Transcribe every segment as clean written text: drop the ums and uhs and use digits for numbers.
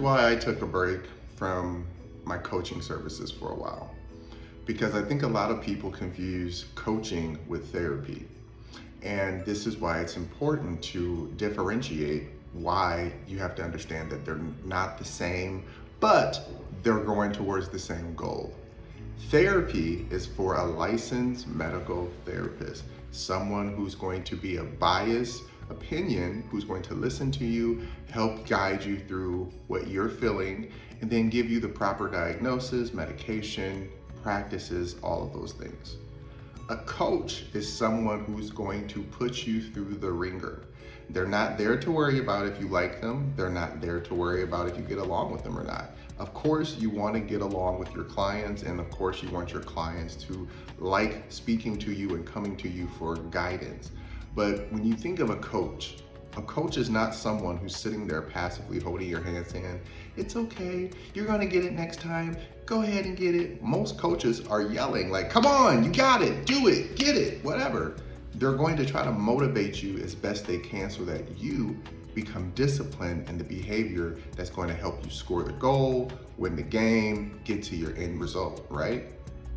why I took a break from my coaching services for a while. Because I think a lot of people confuse coaching with therapy. And this is why it's important to differentiate why you have to understand that they're not the same, but they're going towards the same goal. Therapy is for a licensed medical therapist, someone who's going to be a biased opinion, who's going to listen to you, help guide you through what you're feeling, and then give you the proper diagnosis, medication, practices, all of those things. A coach is someone who's going to put you through the ringer. They're not there to worry about if you like them. They're not there to worry about if you get along with them or not. Of course, you want to get along with your clients, and of course, you want your clients to like speaking to you and coming to you for guidance. But when you think of a coach is not someone who's sitting there passively holding your hand saying, it's okay, you're gonna get it next time, go ahead and get it. Most coaches are yelling like, come on, you got it, do it, get it, whatever. They're going to try to motivate you as best they can so that you become disciplined in the behavior that's going to help you score the goal, win the game, get to your end result, right?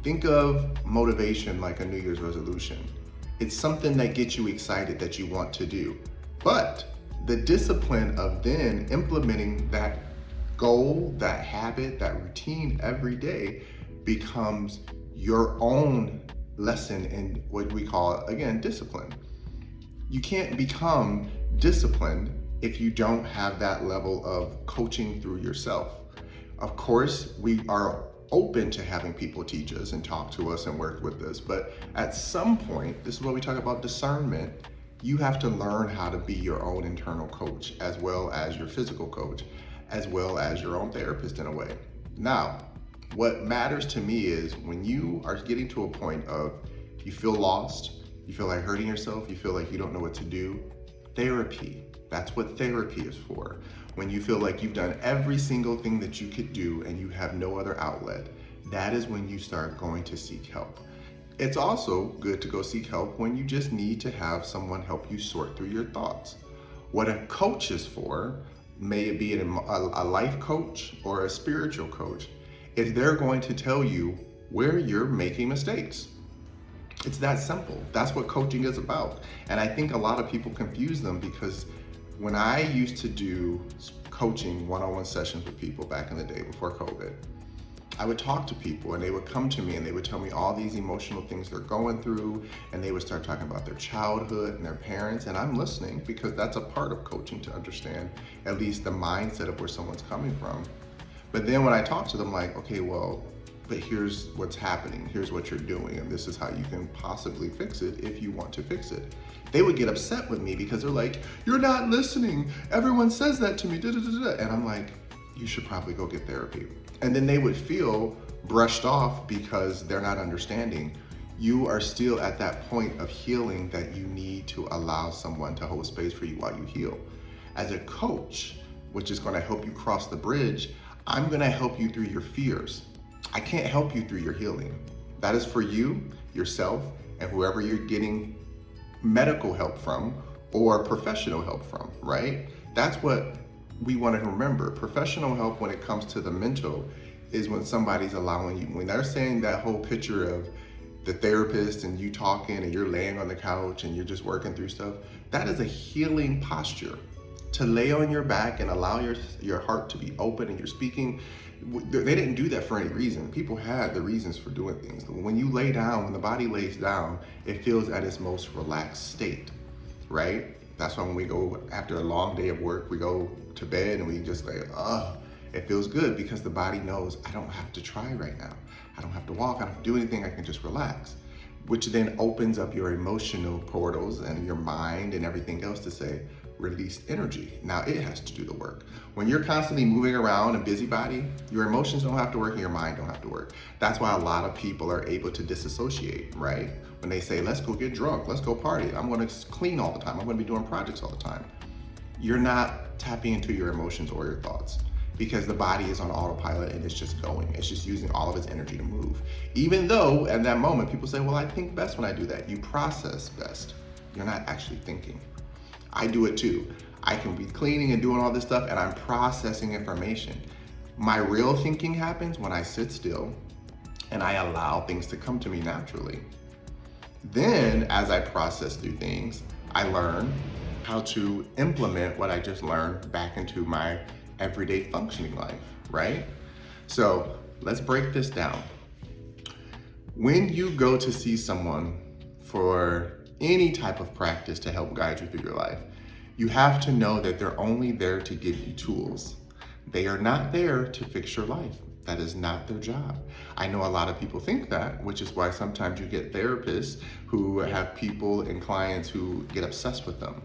Think of motivation like a New Year's resolution. It's something that gets you excited that you want to do. But the discipline of then implementing that goal, that habit, that routine every day becomes your own lesson in what we call, again, discipline. You can't become disciplined if you don't have that level of coaching through yourself. Of course, we are open to having people teach us and talk to us and work with us, but at some point, this is what we talk about discernment, you have to learn how to be your own internal coach, as well as your physical coach, as well as your own therapist in a way. Now, what matters to me is when you are getting to a point of you feel lost, you feel like hurting yourself, you feel like you don't know what to do, therapy. That's what therapy is for. When you feel like you've done every single thing that you could do and you have no other outlet, that is when you start going to seek help. It's also good to go seek help when you just need to have someone help you sort through your thoughts. What a coach is for, may it be a life coach or a spiritual coach, is they're going to tell you where you're making mistakes. It's that simple. That's what coaching is about. And I think a lot of people confuse them because when I used to do coaching one-on-one sessions with people back in the day before COVID, I would talk to people and they would come to me and they would tell me all these emotional things they're going through, and they would start talking about their childhood and their parents, and I'm listening because that's a part of coaching to understand at least the mindset of where someone's coming from. But then when I talk to them like, okay, well, but here's what's happening, here's what you're doing, and this is how you can possibly fix it if you want to fix it. They would get upset with me because they're like, you're not listening, everyone says that to me, da, da, da, da. And I'm like, you should probably go get therapy. And then they would feel brushed off because they're not understanding. You are still at that point of healing that you need to allow someone to hold space for you while you heal. As a coach, which is going to help you cross the bridge, I'm going to help you through your fears. I can't help you through your healing. That is for you, yourself, and whoever you're getting medical help from or professional help from, right? That's what we want to remember. Professional help when it comes to the mental is when somebody's allowing you, when they're saying that whole picture of the therapist and you talking and you're laying on the couch and you're just working through stuff, that is a healing posture. To lay on your back and allow your heart to be open and you're speaking, they didn't do that for any reason. People had the reasons for doing things. When you lay down, when the body lays down, it feels at its most relaxed state, right? That's why when we go after a long day of work, we go to bed and we just like, it feels good because the body knows I don't have to try right now. I don't have to walk, I don't have to do anything, I can just relax. Which then opens up your emotional portals and your mind and everything else to say, release energy. Now it has to do the work. When you're constantly moving around a busybody, your emotions don't have to work and your mind don't have to work. That's why a lot of people are able to disassociate, right? When they say, let's go get drunk, let's go party, I'm gonna clean all the time, I'm gonna be doing projects all the time. You're not tapping into your emotions or your thoughts because the body is on autopilot and it's just going. It's just using all of its energy to move. Even though at that moment, people say, well, I think best when I do that. You process best. You're not actually thinking. I do it too. I can be cleaning and doing all this stuff and I'm processing information. My real thinking happens when I sit still and I allow things to come to me naturally. Then, as I process through things, I learn how to implement what I just learned back into my everyday functioning life, right? So let's break this down. When you go to see someone for any type of practice to help guide you through your life, you have to know that they're only there to give you tools. They are not there to fix your life. That is not their job. I know a lot of people think that, which is why sometimes you get therapists who have people and clients who get obsessed with them.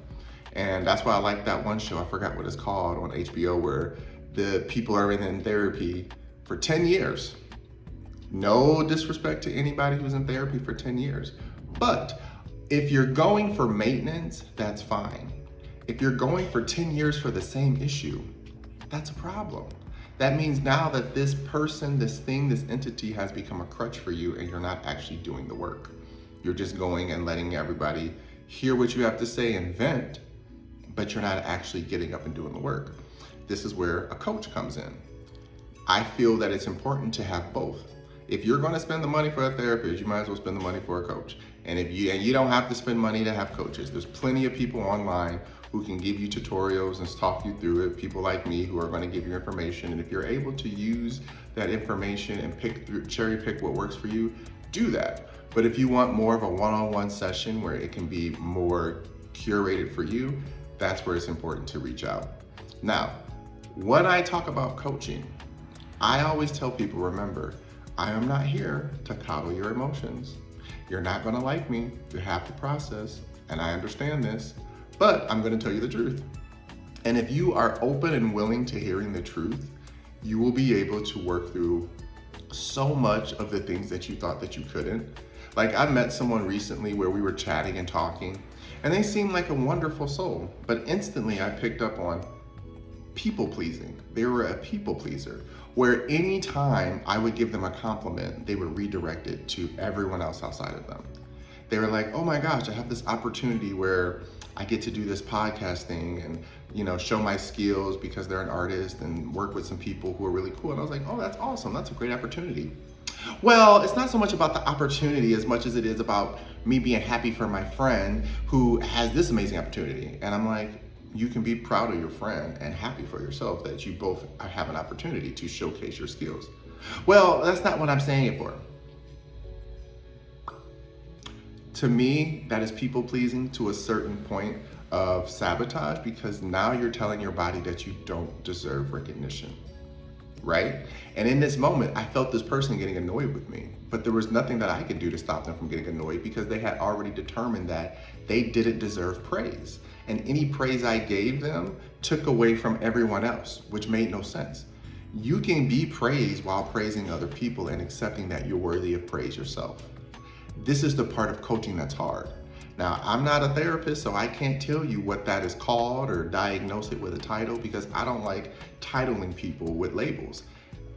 And that's why I like that one show, I forgot what it's called, on HBO, where the people are in therapy for 10 years. No disrespect to anybody who's in therapy for 10 years. But if you're going for maintenance, that's fine. If you're going for 10 years for the same issue, that's a problem. That means now that this person, this thing, this entity has become a crutch for you and you're not actually doing the work. You're just going and letting everybody hear what you have to say and vent, but you're not actually getting up and doing the work. This is where a coach comes in. I feel that it's important to have both. If you're going to spend the money for a therapist, you might as well spend the money for a coach. And you don't have to spend money to have coaches. There's plenty of people online who can give you tutorials and talk you through it. People like me who are going to give you information. And if you're able to use that information and cherry pick what works for you, do that. But if you want more of a one-on-one session where it can be more curated for you, that's where it's important to reach out. Now, when I talk about coaching, I always tell people, remember, I am not here to coddle your emotions. You're not gonna like me, you have to process, and I understand this, but I'm gonna tell you the truth. And if you are open and willing to hearing the truth, you will be able to work through so much of the things that you thought that you couldn't. Like, I met someone recently where we were chatting and talking, and they seemed like a wonderful soul, but instantly I picked up on people pleasing. They were a people pleaser, where anytime I would give them a compliment, they would redirect it to everyone else outside of them. They were like, oh my gosh, I have this opportunity where I get to do this podcast thing and, show my skills because they're an artist and work with some people who are really cool. And I was like, oh, that's awesome. That's a great opportunity. Well, it's not so much about the opportunity as much as it is about me being happy for my friend who has this amazing opportunity. And I'm like, you can be proud of your friend and happy for yourself that you both have an opportunity to showcase your skills. Well, that's not what I'm saying it for. To me, that is people pleasing to a certain point of sabotage, because now you're telling your body that you don't deserve recognition, right? And in this moment, I felt this person getting annoyed with me, but there was nothing that I could do to stop them from getting annoyed because they had already determined that they didn't deserve praise. And any praise I gave them took away from everyone else, which made no sense. You can be praised while praising other people and accepting that you're worthy of praise yourself. This is the part of coaching that's hard. Now, I'm not a therapist, so I can't tell you what that is called or diagnose it with a title, because I don't like titling people with labels.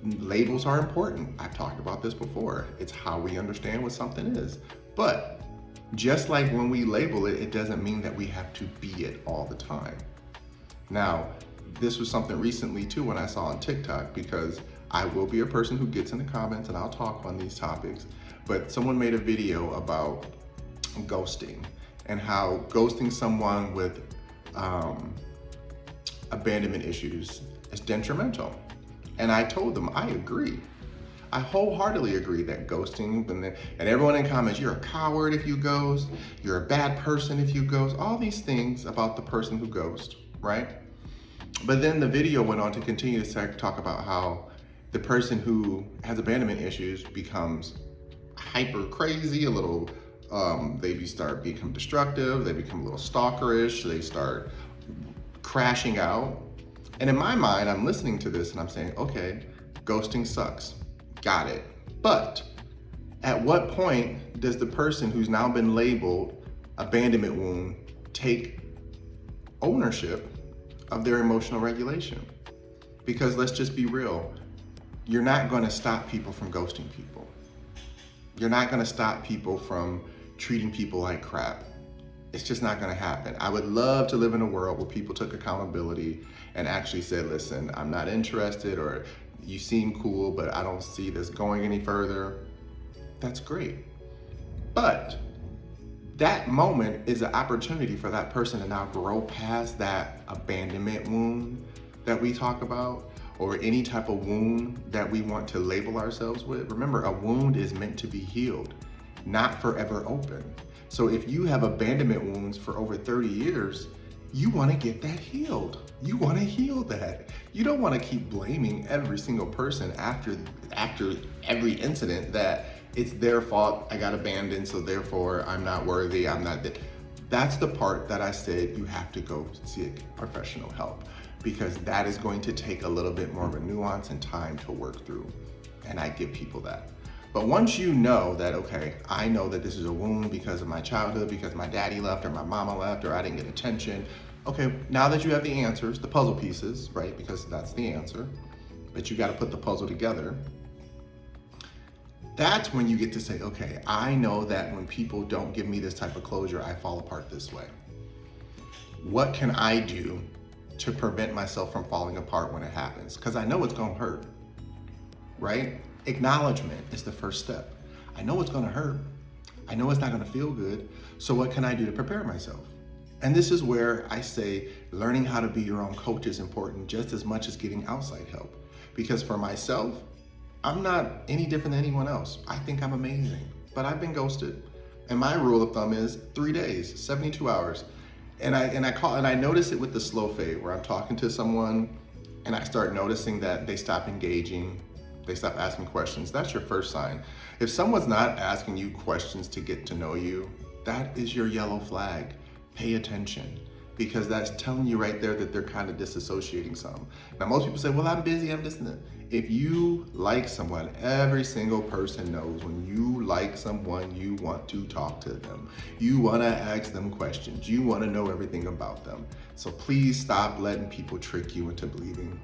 Labels are important. I've talked about this before. It's how we understand what something is. But just like when we label it, it doesn't mean that we have to be it all the time. Now, this was something recently too when I saw on TikTok, because I will be a person who gets in the comments and I'll talk on these topics, but someone made a video about ghosting and how ghosting someone with abandonment issues is detrimental. And I told them, I agree. I wholeheartedly agree that ghosting, and everyone in comments, you're a coward if you ghost, you're a bad person if you ghost, all these things about the person who ghosts, right? But then the video went on to continue to talk about how the person who has abandonment issues becomes hyper crazy, a little, they become destructive, they become a little stalkerish, they start crashing out. And in my mind, I'm listening to this and I'm saying, okay, ghosting sucks. Got it. But at what point does the person who's now been labeled abandonment wound take ownership of their emotional regulation? Because let's just be real, you're not going to stop people from ghosting people. You're not going to stop people from treating people like crap. It's just not gonna happen. I would love to live in a world where people took accountability and actually said, listen, I'm not interested, or you seem cool, but I don't see this going any further. That's great. But that moment is an opportunity for that person to now grow past that abandonment wound that we talk about, or any type of wound that we want to label ourselves with. Remember, a wound is meant to be healed, not forever open. So if you have abandonment wounds for over 30 years, you want to get that healed. You want to heal that. You don't want to keep blaming every single person after every incident that it's their fault, I got abandoned, so therefore I'm not worthy, I'm not that. That's the part that I said you have to go seek professional help, because that is going to take a little bit more of a nuance and time to work through. And I give people that. But once you know that, okay, I know that this is a wound because of my childhood, because my daddy left or my mama left or I didn't get attention. Okay, now that you have the answers, the puzzle pieces, right? Because that's the answer, but you got to put the puzzle together. That's when you get to say, okay, I know that when people don't give me this type of closure, I fall apart this way. What can I do to prevent myself from falling apart when it happens? Because I know it's going to hurt, right? Acknowledgement is the first step. I know it's going to hurt. I know it's not going to feel good. So what can I do to prepare myself? And this is where I say learning how to be your own coach is important just as much as getting outside help. Because for myself, I'm not any different than anyone else. I think I'm amazing, but I've been ghosted. And my rule of thumb is 3 days, 72 hours. And I notice it with the slow fade, where I'm talking to someone and I start noticing that they stop engaging, they stop asking questions. That's your first sign. If someone's not asking you questions to get to know you, that is your yellow flag. Pay attention, because that's telling you right there that they're kind of disassociating some. Now, most people say, well, I'm busy, I'm this and that. If you like someone, every single person knows when you like someone, you want to talk to them. You want to ask them questions. You want to know everything about them. So please stop letting people trick you into believing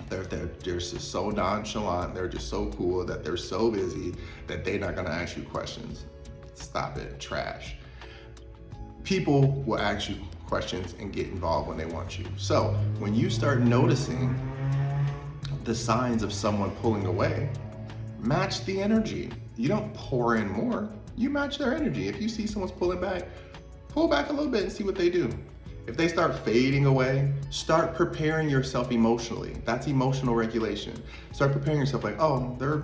they're just so nonchalant, they're just so cool, that they're so busy that they're not going to ask you questions. Stop it, trash. People will ask you questions and get involved when they want you. So when you start noticing the signs of someone pulling away, match the energy. You don't pour in more, you match their energy. If you see someone's pulling back, pull back a little bit and see what they do. If they start fading away, start preparing yourself emotionally. That's emotional regulation. Start preparing yourself like, oh, they're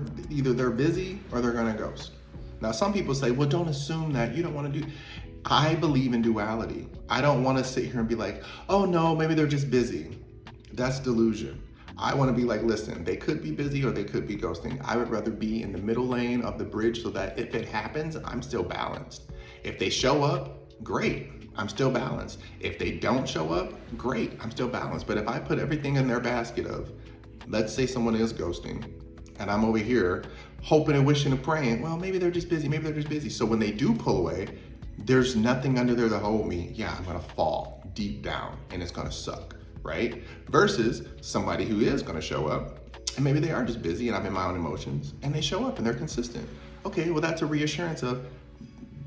busy or they're gonna ghost. Now, some people say, well, don't assume that, you don't wanna do. I believe in duality. I don't wanna sit here and be like, oh no, maybe they're just busy. That's delusion. I wanna be like, listen, they could be busy or they could be ghosting. I would rather be in the middle lane of the bridge so that if it happens, I'm still balanced. If they show up, great, I'm still balanced. If they don't show up, great, I'm still balanced. But if I put everything in their basket of, let's say someone is ghosting, and I'm over here hoping and wishing and praying, well, maybe they're just busy, maybe they're just busy. So when they do pull away, there's nothing under there to hold me. Yeah, I'm gonna fall deep down and it's gonna suck, right? Versus somebody who is gonna show up, and maybe they are just busy and I'm in my own emotions, and they show up and they're consistent. Okay, well, that's a reassurance of,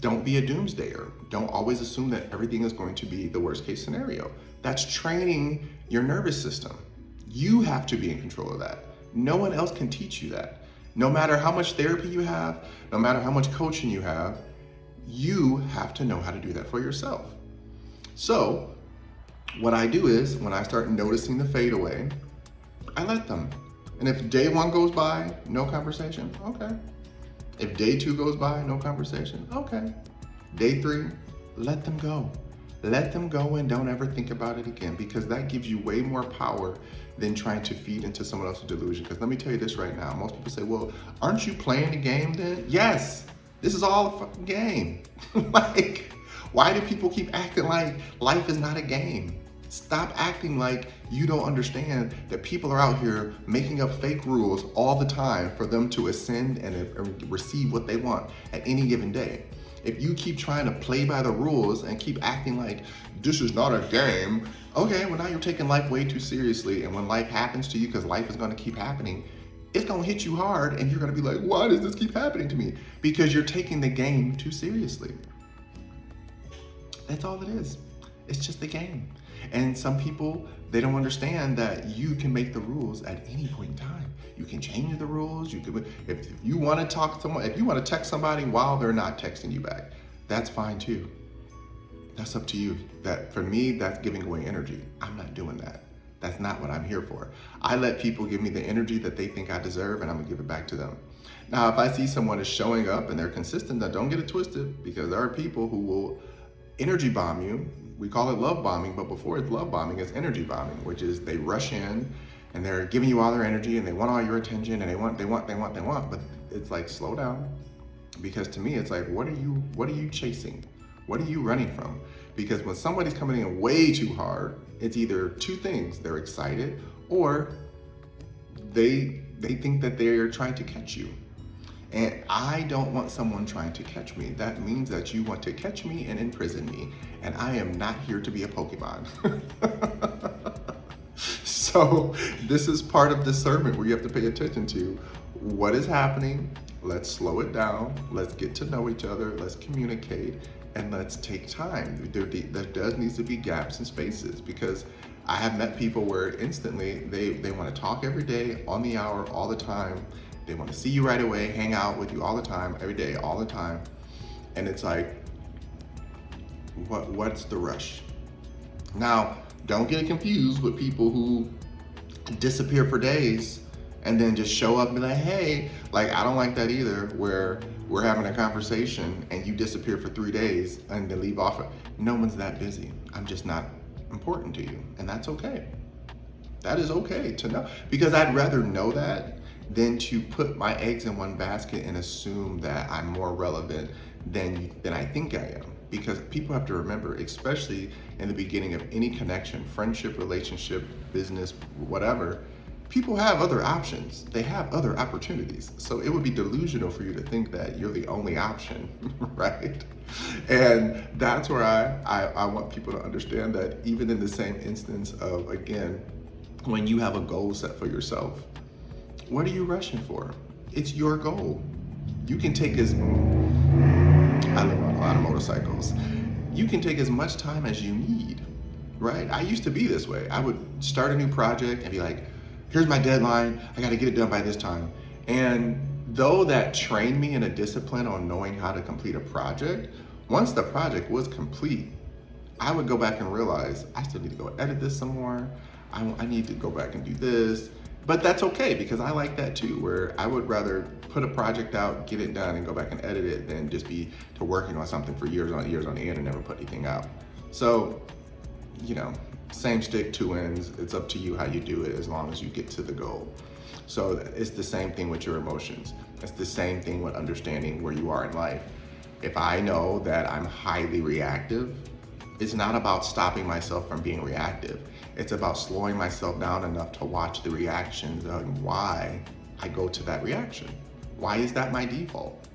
don't be a doomsdayer. Don't always assume that everything is going to be the worst case scenario. That's training your nervous system. You have to be in control of that. No one else can teach you that. No matter how much therapy you have, no matter how much coaching you have to know how to do that for yourself. So what I do is, when I start noticing the fade away, I let them. And if day 1 goes by, no conversation, okay. If day 2 goes by, no conversation, okay. Day 3, let them go. Let them go and don't ever think about it again, because that gives you way more power than trying to feed into someone else's delusion. Because let me tell you this right now, most people say, well, aren't you playing the game then? Yes, this is all a fucking game. Like, why do people keep acting like life is not a game? Stop acting like you don't understand that people are out here making up fake rules all the time for them to ascend and receive what they want at any given day. If you keep trying to play by the rules and keep acting like this is not a game, okay, well now you're taking life way too seriously. And when life happens to you, because life is gonna keep happening, it's gonna hit you hard and you're gonna be like, why does this keep happening to me? Because you're taking the game too seriously. That's all it is. It's just a game. And some people, they don't understand that you can make the rules at any point in time. You can change the rules. You can, if you want to talk to someone, if you want to text somebody while they're not texting you back, that's fine too. That's up to you. That for me, that's giving away energy. I'm not doing that. That's not what I'm here for. I let people give me the energy that they think I deserve, and I'm gonna give it back to them. Now, if I see someone is showing up and they're consistent, then don't get it twisted, because there are people who will energy bomb you. We call it love bombing, but before it's love bombing, it's energy bombing, which is they rush in and they're giving you all their energy and they want all your attention and they want, but it's like, slow down. Because to me, it's like, what are you chasing? What are you running from? Because when somebody's coming in way too hard, it's either two things: they're excited, or they think that they're trying to catch you. And I don't want someone trying to catch me. That means that you want to catch me and imprison me. And I am not here to be a Pokemon. So this is part of discernment where you have to pay attention to what is happening. Let's slow it down. Let's get to know each other. Let's communicate. And let's take time. There does need to be gaps and spaces, because I have met people where instantly they want to talk every day, on the hour, all the time. They want to see you right away, hang out with you all the time, every day, all the time. And it's like, what's the rush? Now, don't get confused with people who disappear for days and then just show up and be like, hey, like, I don't like that either, where we're having a conversation and you disappear for 3 days and then leave off. No one's that busy. I'm just not important to you. And that's okay. That is okay to know, because I'd rather know that than to put my eggs in one basket and assume that I'm more relevant than I think I am. Because people have to remember, especially in the beginning of any connection, friendship, relationship, business, whatever, people have other options. They have other opportunities. So it would be delusional for you to think that you're the only option, right? And that's where I want people to understand that even in the same instance of, again, when you have a goal set for yourself, what are you rushing for? It's your goal. You can take I live on a lot of motorcycles. You can take as much time as you need, right? I used to be this way. I would start a new project and be like, here's my deadline. I got to get it done by this time. And though that trained me in a discipline on knowing how to complete a project, once the project was complete, I would go back and realize I still need to go edit this some more. I need to go back and do this. But that's okay, because I like that too, where I would rather put a project out, get it done, and go back and edit it than just be to working on something for years on the end and never put anything out. So, same stick, two ends. It's up to you how you do it, as long as you get to the goal. So it's the same thing with your emotions. It's the same thing with understanding where you are in life. If I know that I'm highly reactive, it's not about stopping myself from being reactive. It's about slowing myself down enough to watch the reactions and why I go to that reaction. Why is that my default?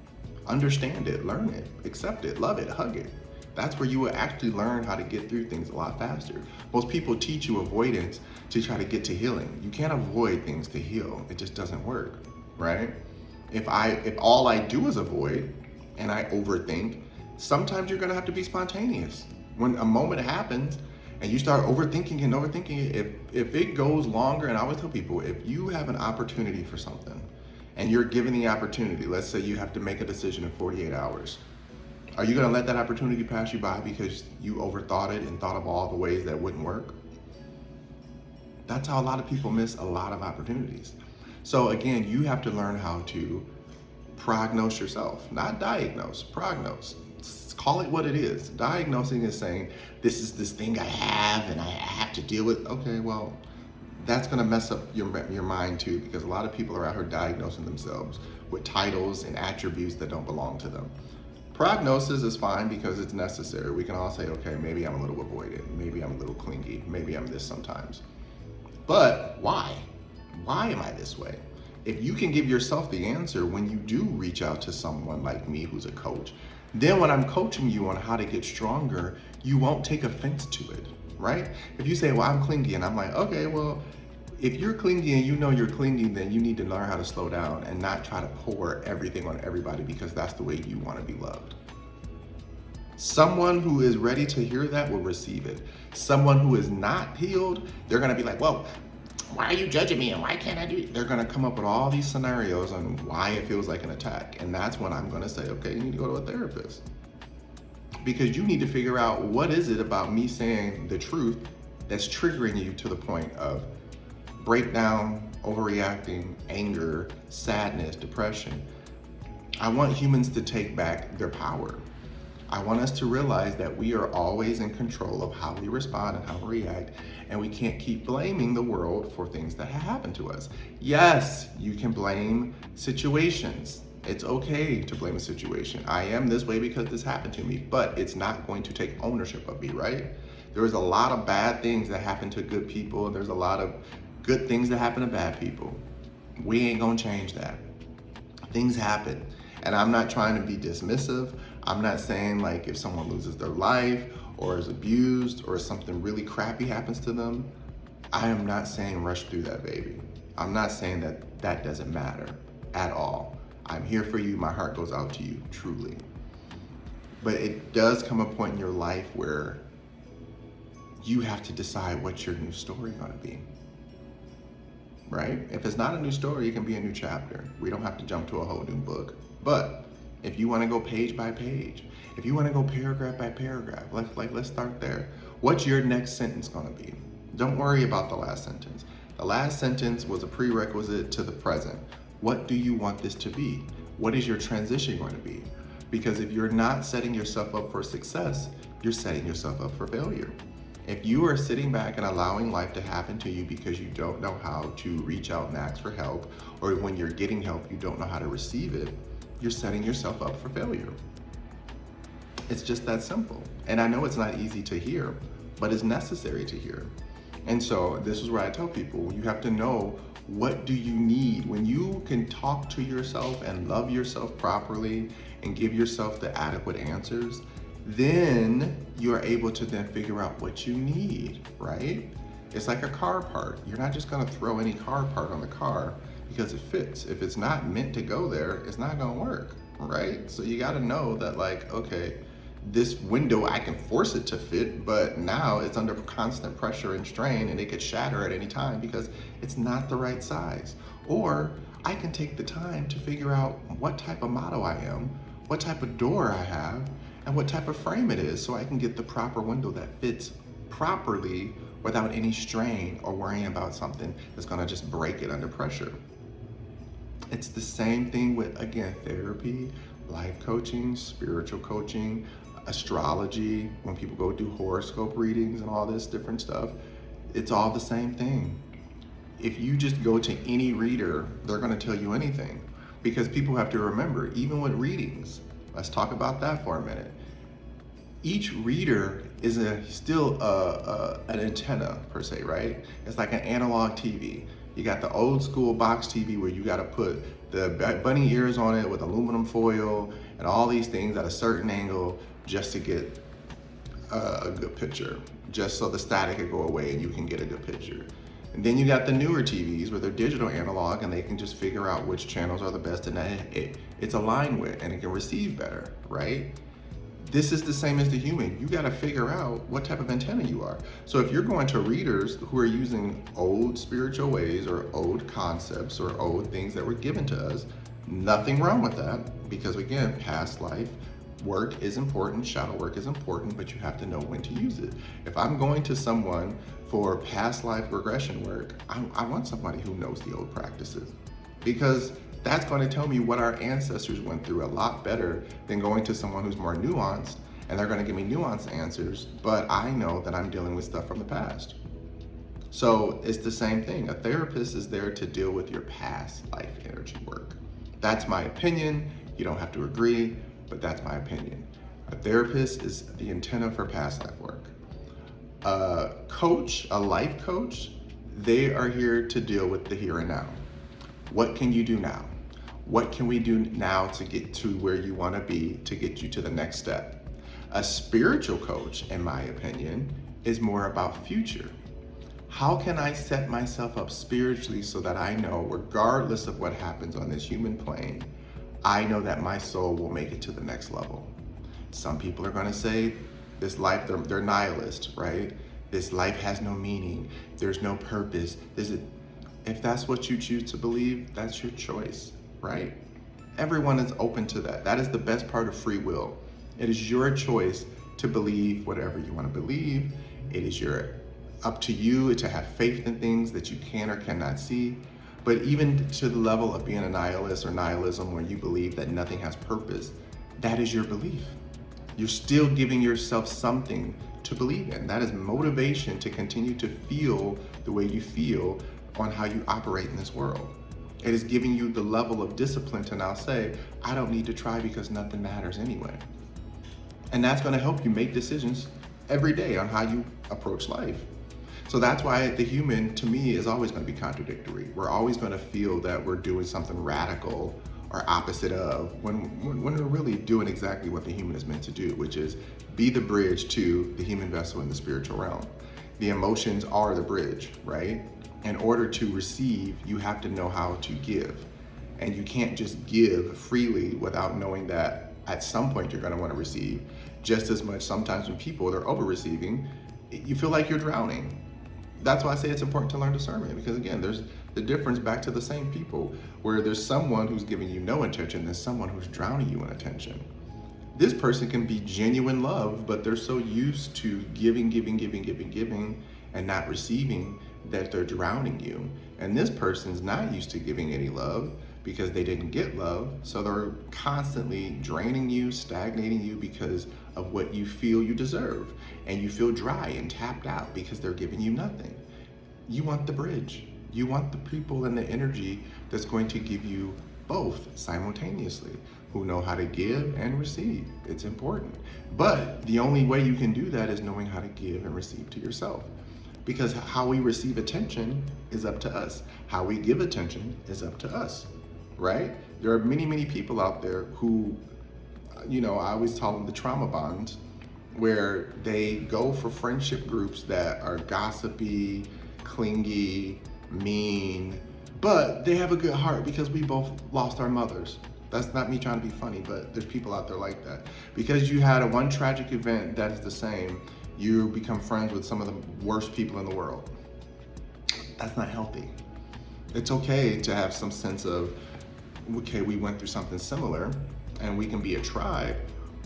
Understand it, learn it, accept it, love it, hug it. That's where you will actually learn how to get through things a lot faster. Most people teach you avoidance to try to get to healing. You can't avoid things to heal. It just doesn't work, right? If all I do is avoid and I overthink, sometimes you're gonna have to be spontaneous. When a moment happens and you start overthinking it, if it goes longer, and I always tell people, if you have an opportunity for something and you're given the opportunity, let's say you have to make a decision in 48 hours, are you gonna let that opportunity pass you by because you overthought it and thought of all the ways that wouldn't work? That's how a lot of people miss a lot of opportunities. So again, you have to learn how to prognose yourself, not diagnose, prognose. Call it what it is. Diagnosing is saying, this is this thing I have and I have to deal with. Okay, well, that's gonna mess up your mind too, because a lot of people are out here diagnosing themselves with titles and attributes that don't belong to them. Prognosis is fine because it's necessary. We can all say, okay, maybe I'm a little avoidant, maybe I'm a little clingy, maybe I'm this sometimes. But why? Why am I this way? If you can give yourself the answer when you do reach out to someone like me who's a coach, then when I'm coaching you on how to get stronger, you won't take offense to it, right? If you say, well, I'm clingy, and I'm like, okay, well, if you're clingy and you know you're clingy, then you need to learn how to slow down and not try to pour everything on everybody because that's the way you want to be loved. Someone who is ready to hear that will receive it. Someone who is not healed, they're gonna be like, well, why are you judging me and why can't I do it? They're gonna come up with all these scenarios on why it feels like an attack. And that's when I'm gonna say, okay, you need to go to a therapist. Because you need to figure out what is it about me saying the truth that's triggering you to the point of breakdown, overreacting, anger, sadness, depression. I want humans to take back their power. I want us to realize that we are always in control of how we respond and how we react, and we can't keep blaming the world for things that have happened to us. Yes, you can blame situations. It's okay to blame a situation. I am this way because this happened to me, but it's not going to take ownership of me, right? There's a lot of bad things that happen to good people, and there's a lot of good things that happen to bad people. We ain't gonna change that. Things happen. And I'm not trying to be dismissive. I'm not saying like if someone loses their life or is abused or something really crappy happens to them, I am not saying rush through that, baby. I'm not saying that that doesn't matter at all. I'm here for you. My heart goes out to you, truly. But it does come a point in your life where you have to decide what's your new story gonna be. Right? If it's not a new story, it can be a new chapter. We don't have to jump to a whole new book. But if you want to go page by page, if you want to go paragraph by paragraph, let's start there. What's your next sentence going to be? Don't worry about the last sentence. The last sentence was a prerequisite to the present. What do you want this to be? What is your transition going to be? Because if you're not setting yourself up for success, you're setting yourself up for failure. If you are sitting back and allowing life to happen to you because you don't know how to reach out and ask for help, or when you're getting help, you don't know how to receive it, you're setting yourself up for failure. It's just that simple. And I know it's not easy to hear, but it's necessary to hear. And so this is where I tell people, you have to know, what do you need? When you can talk to yourself and love yourself properly and give yourself the adequate answers, then you're able to then figure out what you need, right? It's like a car part. You're not just gonna throw any car part on the car because it fits. If it's not meant to go there, it's not gonna work, right? So you gotta know that like, okay, this window, I can force it to fit, but now it's under constant pressure and strain and it could shatter at any time because it's not the right size. Or I can take the time to figure out what type of model I am, what type of door I have, and what type of frame it is so I can get the proper window that fits properly without any strain or worrying about something that's gonna just break it under pressure. It's the same thing with, again, therapy, life coaching, spiritual coaching, astrology, when people go do horoscope readings and all this different stuff, it's all the same thing. If you just go to any reader, they're gonna tell you anything, because people have to remember, even with readings, let's talk about that for a minute. Each reader is still an antenna per se, right? It's like an analog TV. You got the old school box TV where you gotta put the bunny ears on it with aluminum foil and all these things at a certain angle just to get a good picture, just so the static could go away and you can get a good picture. And then you got the newer TVs where they're digital analog and they can just figure out which channels are the best and it's aligned with and it can receive better, right? This is the same as the human. You gotta figure out what type of antenna you are. So if you're going to readers who are using old spiritual ways or old concepts or old things that were given to us, nothing wrong with that, because again, past life work is important, shadow work is important, but you have to know when to use it. If I'm going to someone for past life regression work, I want somebody who knows the old practices, because that's going to tell me what our ancestors went through a lot better than going to someone who's more nuanced, and they're going to give me nuanced answers, but I know that I'm dealing with stuff from the past. So it's the same thing. A therapist is there to deal with your past life energy work. That's my opinion. You don't have to agree, but that's my opinion. A therapist is the antenna for past life work. A coach, a life coach, they are here to deal with the here and now. What can you do now? What can we do now to get to where you want to be, to get you to the next step? A spiritual coach, in my opinion, is more about future. How can I set myself up spiritually so that I know, regardless of what happens on this human plane, I know that my soul will make it to the next level? Some people are going to say this life, they're nihilist, right? This life has no meaning. There's no purpose. If that's what you choose to believe, that's your choice, right? Everyone is open to that. That is the best part of free will. It is your choice to believe whatever you want to believe. It is up to you to have faith in things that you can or cannot see. But even to the level of being a nihilist or nihilism, where you believe that nothing has purpose, that is your belief. You're still giving yourself something to believe in. That is motivation to continue to feel the way you feel on how you operate in this world. It is giving you the level of discipline to now say, I don't need to try because nothing matters anyway. And that's going to help you make decisions every day on how you approach life. So that's why the human, to me, is always going to be contradictory. We're always going to feel that we're doing something radical or opposite of when we're really doing exactly what the human is meant to do, which is be the bridge to the human vessel in the spiritual realm. The emotions are the bridge, right? In order to receive, you have to know how to give. And you can't just give freely without knowing that at some point you're going to want to receive. Just as much sometimes when people are over receiving, you feel like you're drowning. That's why I say it's important to learn discernment, because again, there's the difference back to the same people, where there's someone who's giving you no attention, there's someone who's drowning you in attention. This person can be genuine love, but they're so used to giving, and not receiving that they're drowning you. And this person's not used to giving any love because they didn't get love, so they're constantly draining you, stagnating you because of what you feel you deserve. And you feel dry and tapped out because they're giving you nothing. You want the bridge. You want the people and the energy that's going to give you both simultaneously, who know how to give and receive. It's important. But the only way you can do that is knowing how to give and receive to yourself. Because how we receive attention is up to us. How we give attention is up to us, right? There are many people out there who, I always call them the trauma bonds, where they go for friendship groups that are gossipy, clingy, mean, but they have a good heart because we both lost our mothers. That's not me trying to be funny, but there's people out there like that. Because you had one tragic event that is the same, you become friends with some of the worst people in the world. That's not healthy. It's okay to have some sense of, okay, we went through something similar and we can be a tribe.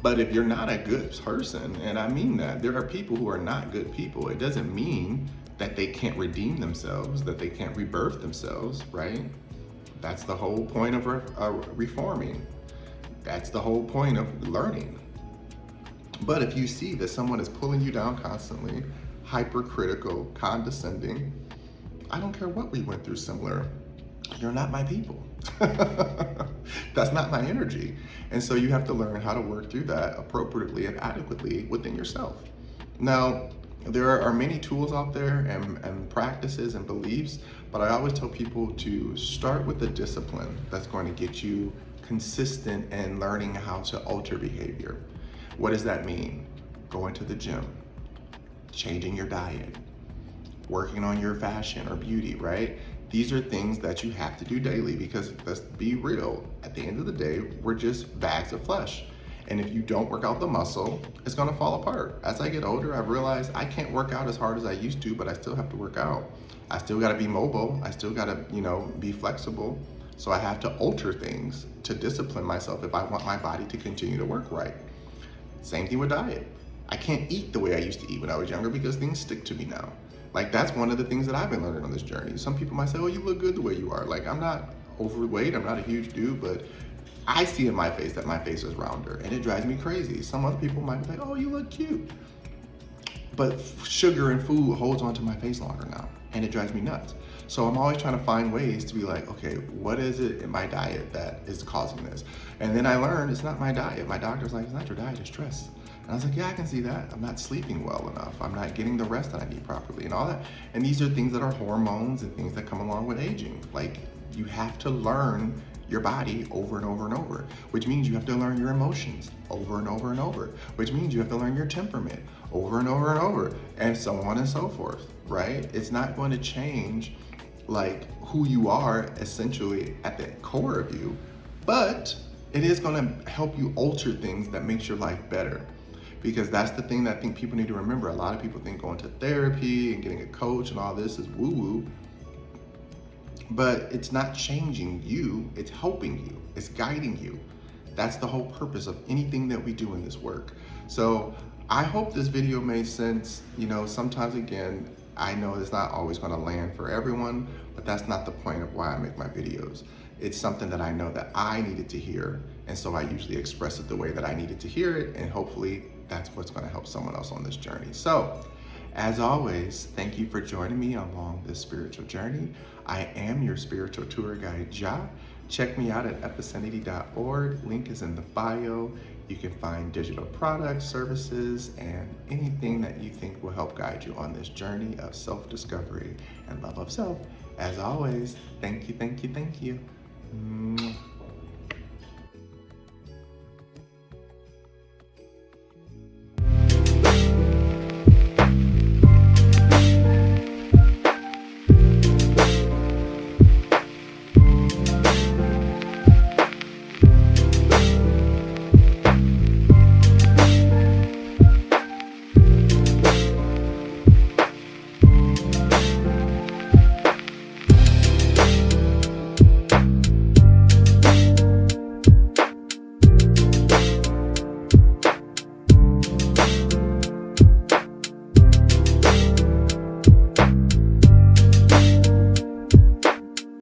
But if you're not a good person, and I mean that, there are people who are not good people. It doesn't mean that they can't redeem themselves, that they can't rebirth themselves, right? That's the whole point of reforming. That's the whole point of learning. But if you see that someone is pulling you down constantly, hypercritical, condescending, I don't care what we went through similar, you're not my people. That's not my energy. And so you have to learn how to work through that appropriately and adequately within yourself. Now, there are many tools out there and practices and beliefs, but I always tell people to start with a discipline that's going to get you consistent in learning how to alter behavior. What does that mean? Going to the gym, changing your diet, working on your fashion or beauty, right? These are things that you have to do daily, because let's be real, at the end of the day, we're just bags of flesh. And if you don't work out the muscle, it's gonna fall apart. As I get older, I've realized I can't work out as hard as I used to, but I still have to work out. I still gotta be mobile. I still gotta, be flexible. So I have to alter things to discipline myself if I want my body to continue to work right. Same thing with diet. I can't eat the way I used to eat when I was younger because things stick to me now. Like, that's one of the things that I've been learning on this journey. Some people might say, oh, you look good the way you are. Like, I'm not overweight, I'm not a huge dude, but I see in my face that my face is rounder, and it drives me crazy. Some other people might be like, oh, you look cute. But sugar and food holds onto my face longer now, and it drives me nuts. So I'm always trying to find ways to be like, okay, what is it in my diet that is causing this? And then I learned it's not my diet. My doctor's like, it's not your diet, it's stress. And I was like, yeah, I can see that. I'm not sleeping well enough. I'm not getting the rest that I need properly and all that. And these are things that are hormones and things that come along with aging. Like, you have to learn your body over and over and over, which means you have to learn your emotions over and over and over, which means you have to learn your temperament over and over and over, and so on and so forth, right? It's not going to change like who you are essentially at the core of you, but It is gonna help you alter things that makes your life better. Because that's the thing that I think people need to remember. A lot of people think going to therapy and getting a coach and all this is woo-woo, but it's not changing you, it's helping you, it's guiding you. That's the whole purpose of anything that we do in this work. So I hope this video made sense. You know, sometimes again, I know it's not always gonna land for everyone, but that's not the point of why I make my videos. It's something that I know that I needed to hear, and so I usually express it the way that I needed to hear it, and hopefully that's what's gonna help someone else on this journey. So, as always, thank you for joining me along this spiritual journey. I am your spiritual tour guide, JAH. Check me out at epicenity.org. Link is in the bio. You can find digital products, services, and anything that you think will help guide you on this journey of self-discovery and love of self. As always, thank you, thank you, thank you. Mwah.